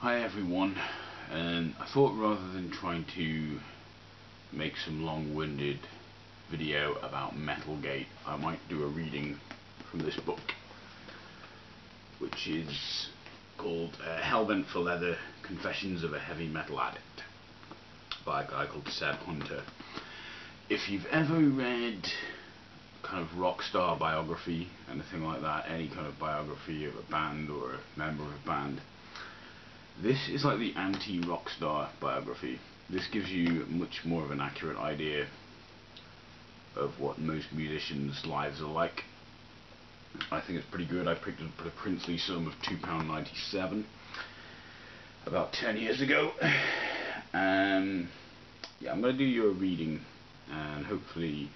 Hi everyone, and I thought rather than trying to make some long-winded video about Metalgate, I might do a reading from this book, which is called Hellbent For Leather, Confessions of a Heavy Metal Addict, by a guy called Seb Hunter. If you've ever read kind of rock star biography, anything like that, any kind of biography of a band or a member of a band, this is like the anti-rock star biography. This gives you much more of an accurate idea of what most musicians' lives are like. I think it's pretty good. I picked up a princely sum of £2.97 about 10 years ago. Yeah, I'm going to do you a reading, and hopefully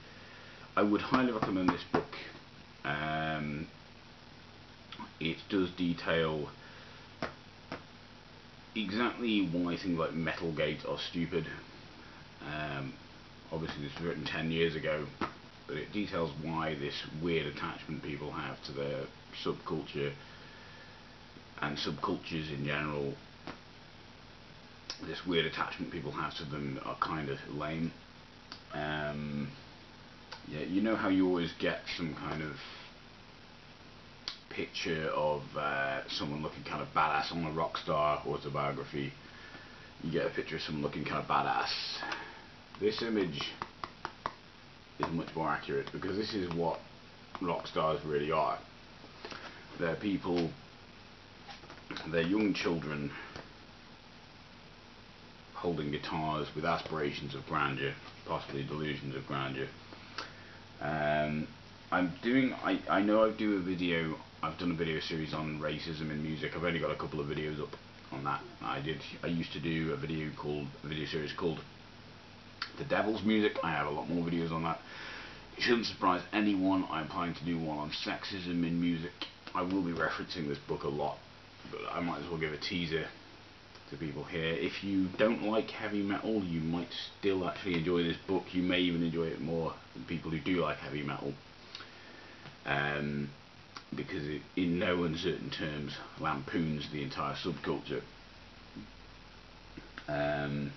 I would highly recommend this book. It does detail exactly why things like Metalgate are stupid. Obviously this was written 10 years ago, but it details why this weird attachment people have to their subculture and subcultures in general. This weird attachment people have to them are kind of lame. Yeah, you know how you always get some kind of picture of someone looking kind of badass on a rock star autobiography. You get a picture of someone looking kind of badass. This image is much more accurate, because this is what rock stars really are. They're people, they're young children holding guitars with aspirations of grandeur, possibly delusions of grandeur. I know I've done a video series on racism in music. I've only got a couple of videos up on that. I used to do a video series called The Devil's Music. I have a lot more videos on that. It shouldn't surprise anyone. I'm planning to do one on sexism in music. I will be referencing this book a lot, but I might as well give a teaser to people here. If you don't like heavy metal, you might still actually enjoy this book. You may even enjoy it more than people who do like heavy metal, because it, in no uncertain terms, lampoons the entire subculture. But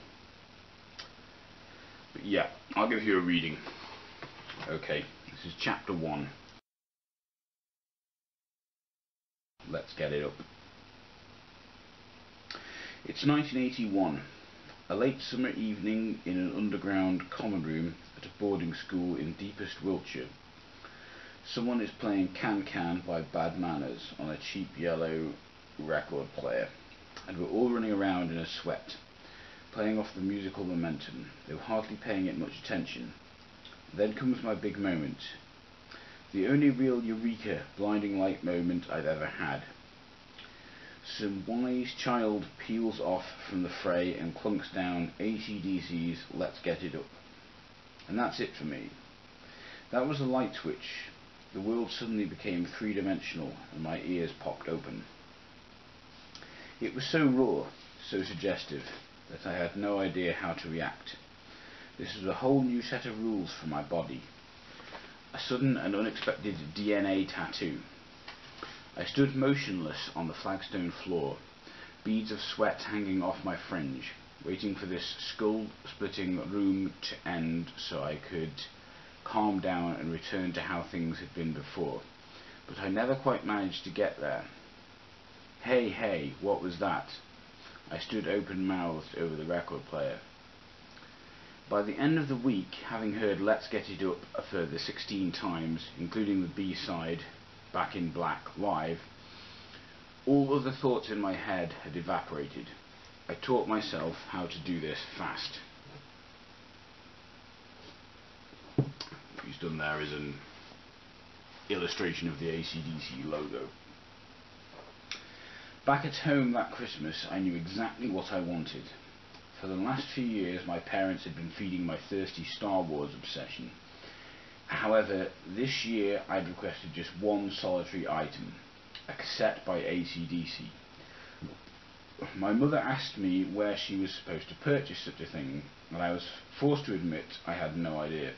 yeah, I'll give you a reading. Okay, this is chapter 1. Let's get it up. It's 1981, a late summer evening in an underground common room at a boarding school in deepest Wiltshire. Someone is playing Can Can by Bad Manners on a cheap yellow record player, and we're all running around in a sweat, playing off the musical momentum, though hardly paying it much attention. Then comes my big moment, the only real eureka, blinding light moment I've ever had. Some wise child peels off from the fray and clunks down AC/DC's Let's Get It Up. And that's it for me. That was a light switch. The world suddenly became three-dimensional, and my ears popped open. It was so raw, so suggestive, that I had no idea how to react. This was a whole new set of rules for my body. A sudden and unexpected DNA tattoo. I stood motionless on the flagstone floor, beads of sweat hanging off my fringe, waiting for this skull-splitting room to end so I could calm down and return to how things had been before. But I never quite managed to get there. Hey, what was that? I stood open-mouthed over the record player. By the end of the week, having heard Let's Get It Up a further 16 times, including the B-side, Back in Black, live, all other thoughts in my head had evaporated. I taught myself how to do this fast. What he's done there is an illustration of the AC/DC logo. Back at home that Christmas, I knew exactly what I wanted. For the last few years, my parents had been feeding my thirsty Star Wars obsession. However, this year I'd requested just one solitary item, a cassette by AC/DC. My mother asked me where she was supposed to purchase such a thing, and I was forced to admit I had no idea.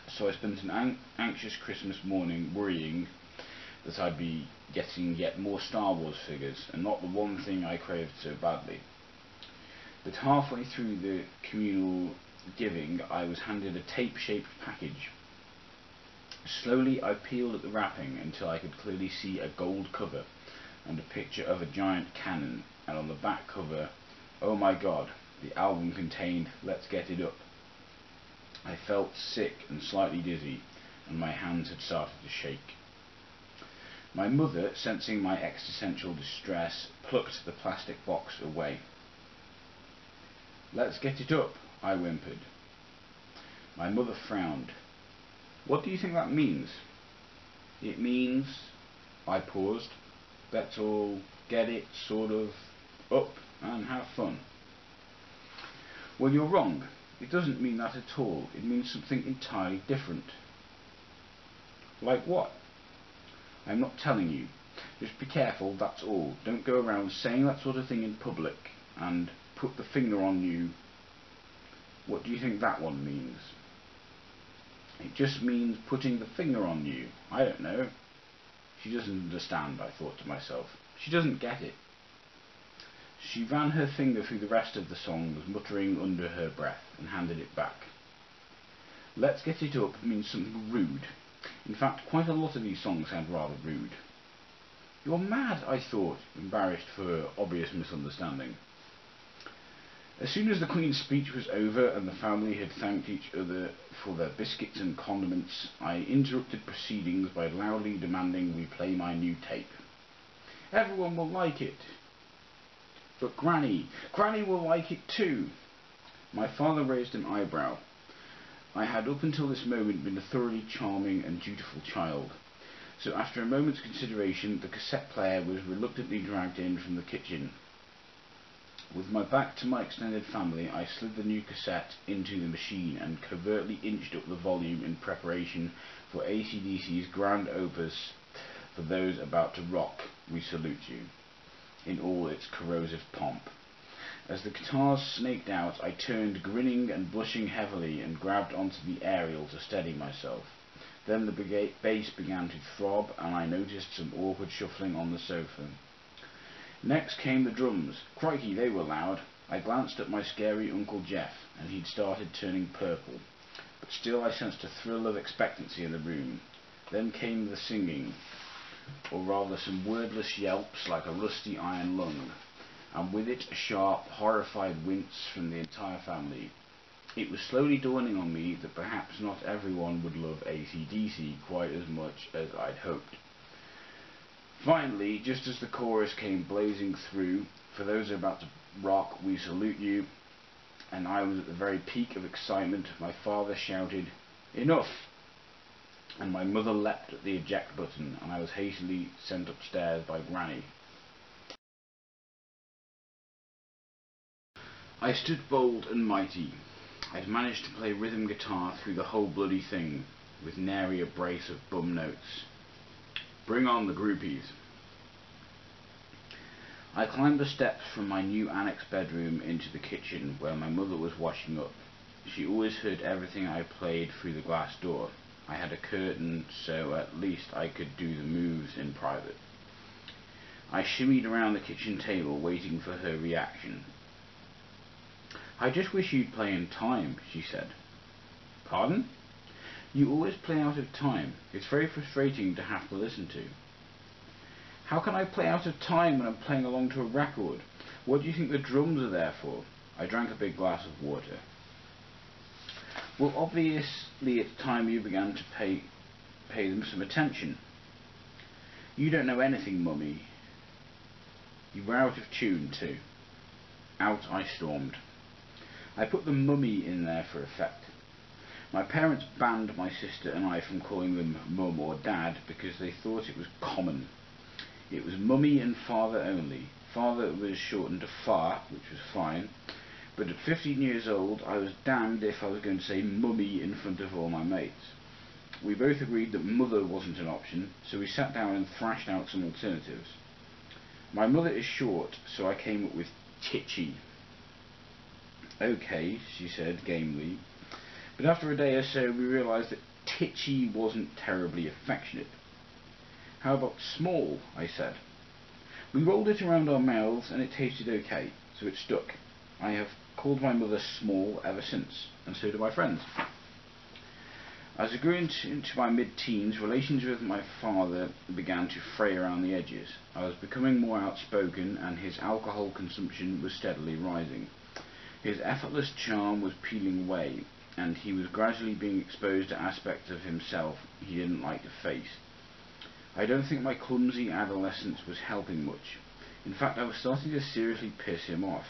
So I spent an anxious Christmas morning worrying that I'd be getting yet more Star Wars figures, and not the one thing I craved so badly. But halfway through the communal giving, I was handed a tape-shaped package. Slowly I peeled at the wrapping until I could clearly see a gold cover and a picture of a giant cannon, and on the back cover, oh my god, the album contained Let's Get It Up. I felt sick and slightly dizzy, and my hands had started to shake. My mother, sensing my existential distress, plucked the plastic box away. Let's get it up, I whimpered. My mother frowned. What do you think that means? It means, I paused, let's all get it sort of up and have fun. Well, you're wrong. It doesn't mean that at all. It means something entirely different. Like what? I'm not telling you. Just be careful, that's all. Don't go around saying that sort of thing in public and put the finger on you. What do you think that one means? It just means putting the finger on you. I don't know. She doesn't understand, I thought to myself. She doesn't get it. She ran her finger through the rest of the songs, muttering under her breath, and handed it back. Let's Get It Up means something rude. In fact, quite a lot of these songs sound rather rude. You're mad, I thought, embarrassed for her obvious misunderstanding. As soon as the Queen's speech was over and the family had thanked each other for their biscuits and condiments, I interrupted proceedings by loudly demanding we play my new tape. Everyone will like it. But Granny will like it too. My father raised an eyebrow. I had up until this moment been a thoroughly charming and dutiful child, so after a moment's consideration the cassette player was reluctantly dragged in from the kitchen. With my back to my extended family, I slid the new cassette into the machine and covertly inched up the volume in preparation for AC/DC's grand opus For Those About to Rock, We Salute You, in all its corrosive pomp. As the guitars snaked out, I turned, grinning and blushing heavily, and grabbed onto the aerial to steady myself. Then the bass began to throb, and I noticed some awkward shuffling on the sofa. Next came the drums. Crikey, they were loud. I glanced at my scary Uncle Jeff, and he'd started turning purple. But still I sensed a thrill of expectancy in the room. Then came the singing, or rather some wordless yelps like a rusty iron lung, and with it a sharp, horrified wince from the entire family. It was slowly dawning on me that perhaps not everyone would love AC/DC quite as much as I'd hoped. Finally, just as the chorus came blazing through, For Those About to Rock, We Salute You, and I was at the very peak of excitement, my father shouted, Enough! And my mother leapt at the eject button, and I was hastily sent upstairs by Granny. I stood bold and mighty. I'd managed to play rhythm guitar through the whole bloody thing, with nary a brace of bum notes. Bring on the groupies. I climbed the steps from my new annex bedroom into the kitchen, where my mother was washing up. She always heard everything I played through the glass door. I had a curtain, so at least I could do the moves in private. I shimmied around the kitchen table, waiting for her reaction. I just wish you'd play in time, she said. Pardon? You always play out of time. It's very frustrating to have to listen to. How can I play out of time when I'm playing along to a record? What do you think the drums are there for? I drank a big glass of water. Well, obviously it's time you began to pay them some attention. You don't know anything, Mummy. You were out of tune, too. Out I stormed. I put the mummy in there for effect. My parents banned my sister and I from calling them Mum or Dad because they thought it was common. It was Mummy and Father only. Father was shortened to Far, which was fine, but at 15 years old I was damned if I was going to say Mummy in front of all my mates. We both agreed that Mother wasn't an option, so we sat down and thrashed out some alternatives. My mother is short, so I came up with Titchy. Okay, she said gamely, but after a day or so we realised that Titchy wasn't terribly affectionate. How about small? I said. We rolled it around our mouths and it tasted okay, so it stuck. I have called my mother small ever since, and so do my friends. As I grew into my mid-teens, relations with my father began to fray around the edges. I was becoming more outspoken, and his alcohol consumption was steadily rising. His effortless charm was peeling away, and he was gradually being exposed to aspects of himself he didn't like to face. I don't think my clumsy adolescence was helping much. In fact, I was starting to seriously piss him off.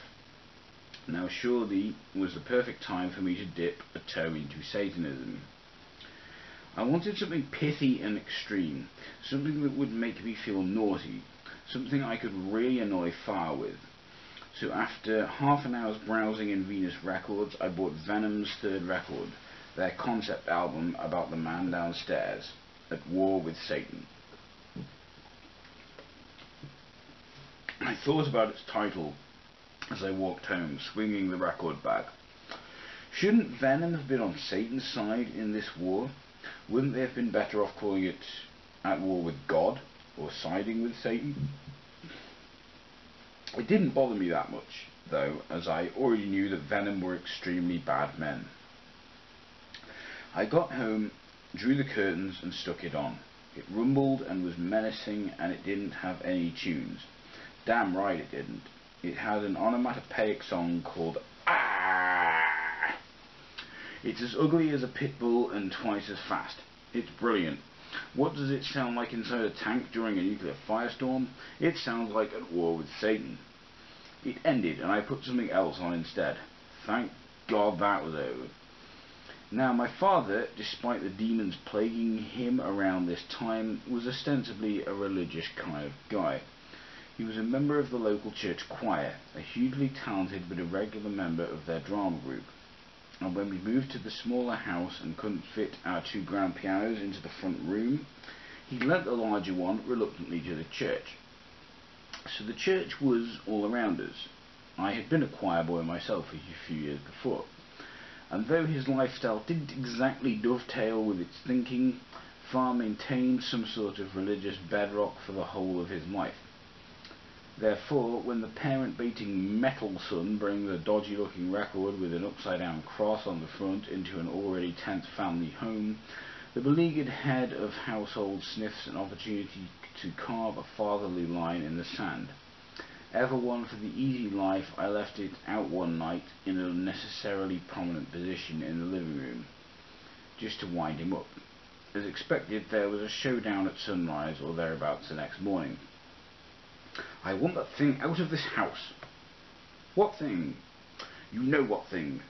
Now surely was the perfect time for me to dip a toe into Satanism. I wanted something pithy and extreme, something that would make me feel naughty, something I could really annoy Fire with. So after half an hour's browsing in Venus Records, I bought Venom's third record, their concept album about the man downstairs, at war with Satan. I thought about its title as I walked home, swinging the record back. Shouldn't Venom have been on Satan's side in this war? Wouldn't they have been better off calling it At War with God, or Siding with Satan? It didn't bother me that much, though, as I already knew that Venom were extremely bad men. I got home, drew the curtains, and stuck it on. It rumbled and was menacing, and it didn't have any tunes. Damn right it didn't. It had an onomatopoeic song called Ah! It's as ugly as a pit bull and twice as fast. It's brilliant. What does it sound like inside a tank during a nuclear firestorm? It sounds like At War with Satan. It ended, and I put something else on instead. Thank God that was over. Now, my father, despite the demons plaguing him around this time, was ostensibly a religious kind of guy. He was a member of the local church choir, a hugely talented but irregular member of their drama group. And when we moved to the smaller house and couldn't fit our 2 grand pianos into the front room, he lent the larger one reluctantly to the church. So the church was all around us. I had been a choir boy myself a few years before, and though his lifestyle didn't exactly dovetail with its thinking, Farr maintained some sort of religious bedrock for the whole of his life. Therefore, when the parent-baiting metal son brings a dodgy-looking record with an upside-down cross on the front into an already tense family home, the beleaguered head of household sniffs an opportunity to carve a fatherly line in the sand. Ever one for the easy life, I left it out one night in an unnecessarily prominent position in the living room, just to wind him up. As expected, there was a showdown at sunrise or thereabouts the next morning. I want that thing out of this house. What thing? You know what thing.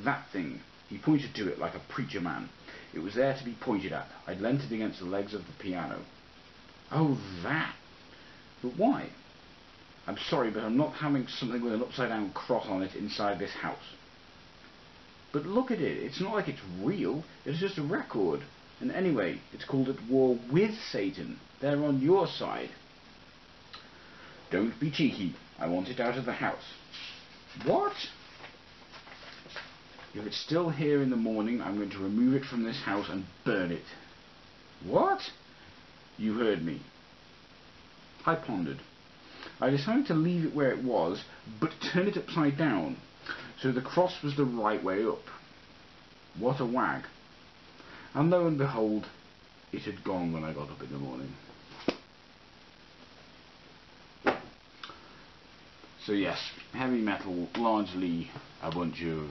That thing. He pointed to it like a preacher man. It was there to be pointed at. I'd leant it against the legs of the piano. Oh, that. But why? I'm sorry, but I'm not having something with an upside-down cross on it inside this house. But look at it. It's not like it's real. It's just a record. And anyway, it's called At War with Satan. They're on your side. Don't be cheeky. I want it out of the house. What? If it's still here in the morning, I'm going to remove it from this house and burn it. What? You heard me. I pondered. I decided to leave it where it was, but turn it upside down, so the cross was the right way up. What a wag. And lo and behold, it had gone when I got up in the morning. So yes, heavy metal, largely a bunch of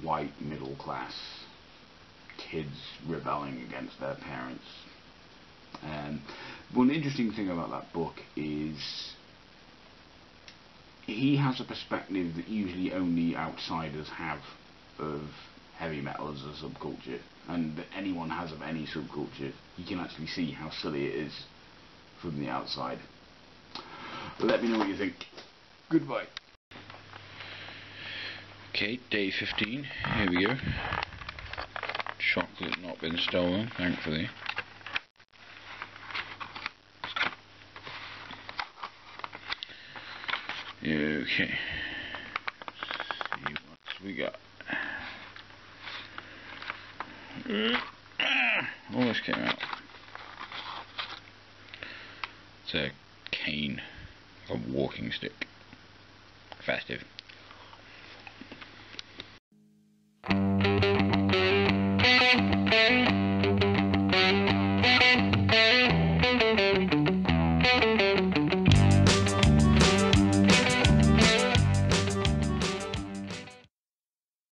white middle class kids rebelling against their parents. One interesting thing about that book is he has a perspective that usually only outsiders have of heavy metal as a subculture, and that anyone has of any subculture. You can actually see how silly it is from the outside. But let me know what you think. Goodbye. Okay, day 15. Here we go. Chocolate not been stolen, thankfully. Okay. See what we got. Almost came out. It's a cane, like a walking stick. Festive.